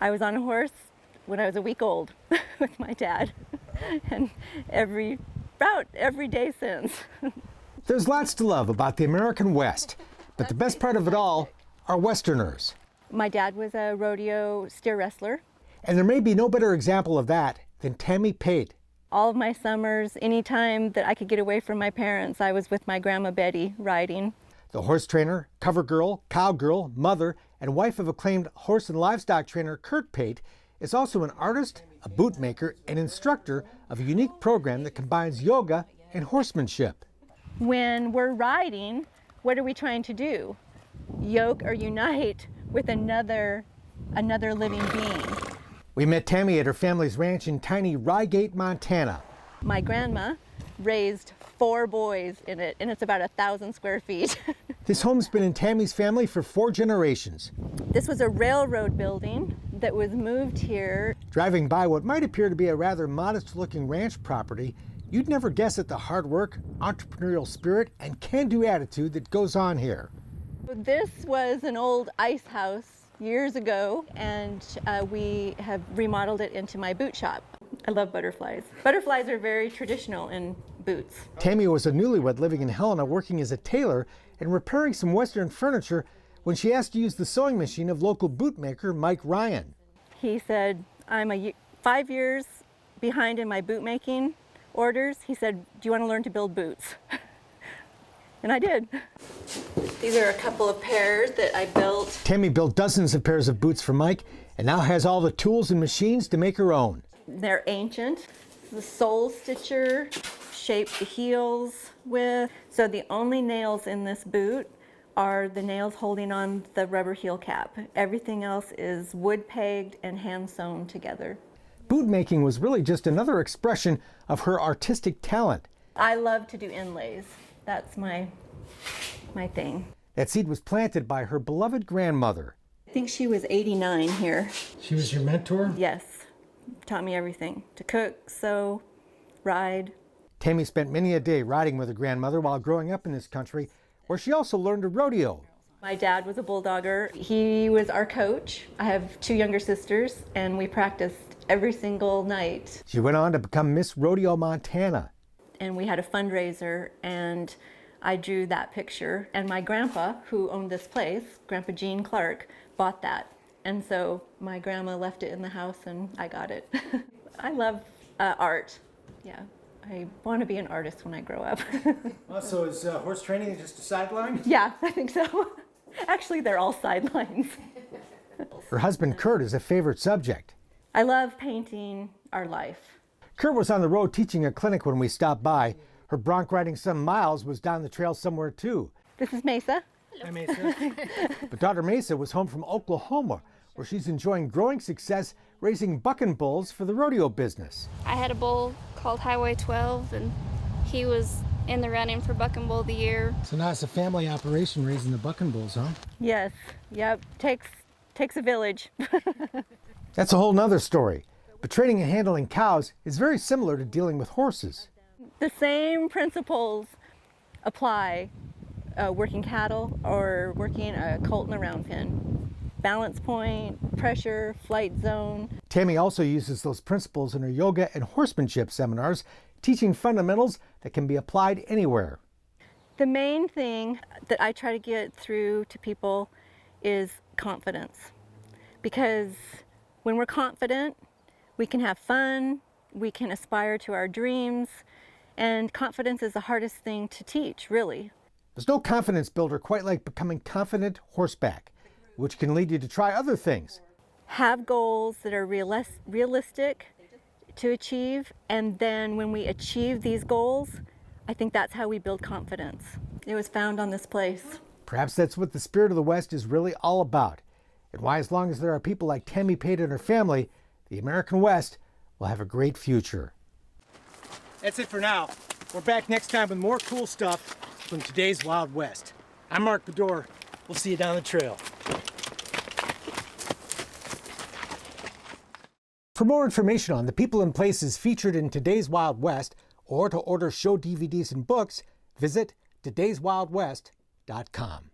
I was on a horse when I was a week old with my dad, and every day since. There's lots to love about the American West, but the best part of it all are Westerners. My dad was a rodeo steer wrestler. And there may be no better example of that than Tammy Pate. All of my summers, anytime that I could get away from my parents, I was with my Grandma Betty riding. The horse trainer, cover girl, cowgirl, mother, and wife of acclaimed horse and livestock trainer Kurt Pate is also an artist, a bootmaker, and instructor of a unique program that combines yoga and horsemanship. When we're riding, what are we trying to do? Yoke or unite with another living being. We met Tammy at her family's ranch in tiny Rygate, Montana. My grandma raised 4 boys in it, and it's about 1,000 square feet. This home's been in Tammy's family for 4 generations. This was a railroad building that was moved here. Driving by what might appear to be a rather modest-looking ranch property, you'd never guess at the hard work, entrepreneurial spirit, and can-do attitude that goes on here. This was an old ice house years ago, and we have remodeled it into my boot shop. I love butterflies. Butterflies are very traditional in boots. Tammy was a newlywed living in Helena, working as a tailor and repairing some Western furniture when she asked to use the sewing machine of local bootmaker Mike Ryan. He said, I'm 5 years behind in my boot making orders. He said, do you want to learn to build boots? And I did. These are a couple of pairs that I built. Tammy built dozens of pairs of boots for Mike and now has all the tools and machines to make her own. They're ancient. The sole stitcher shaped the heels with. So the only nails in this boot are the nails holding on the rubber heel cap. Everything else is wood pegged and hand sewn together. Boot making was really just another expression of her artistic talent. I love to do inlays. That's my thing. That seed was planted by her beloved grandmother. I think she was 89 here. She was your mentor? Yes. Taught me everything. To cook, sew, ride. Tammy spent many a day riding with her grandmother while growing up in this country, where she also learned to rodeo. My dad was a bulldogger. He was our coach. I have 2 younger sisters, and we practiced every single night. She went on to become Miss Rodeo Montana. And we had a fundraiser, and I drew that picture. And my grandpa, who owned this place, Grandpa Gene Clark, bought that. And so my grandma left it in the house, and I got it. I love art. Yeah, I want to be an artist when I grow up. So is horse training just a sideline? Yeah, I think so. Actually, they're all sidelines. Her husband Kurt is a favorite subject. I love painting our life. Kurt was on the road teaching a clinic when we stopped by. Her bronc riding son Miles was down the trail somewhere too. This is Mesa. Hi, Mesa. But daughter Mesa was home from Oklahoma, where she's enjoying growing success raising bucking bulls for the rodeo business. I had a bull called Highway 12, and he was in the running for Bucking Bull of the Year. So now it's a family operation raising the bucking bulls, huh? Yes. Yep. Takes a village. That's a whole nother story. But training and handling cows is very similar to dealing with horses. The same principles apply working cattle or working a colt in a round pen. Balance point, pressure, flight zone. Tammy also uses those principles in her yoga and horsemanship seminars, teaching fundamentals that can be applied anywhere. The main thing that I try to get through to people is confidence. Because when we're confident, we can have fun, we can aspire to our dreams, and confidence is the hardest thing to teach, really. There's no confidence builder quite like becoming confident horseback, which can lead you to try other things. Have goals that are realistic to achieve, and then when we achieve these goals, I think that's how we build confidence. It was found on this place. Perhaps that's what the spirit of the West is really all about, and why, as long as there are people like Tammy Pate and her family, the American West will have a great future. That's it for now. We're back next time with more cool stuff from today's Wild West. I'm Mark Bedore. We'll see you down the trail. For more information on the people and places featured in today's Wild West, or to order show DVDs and books, visit todayswildwest.com.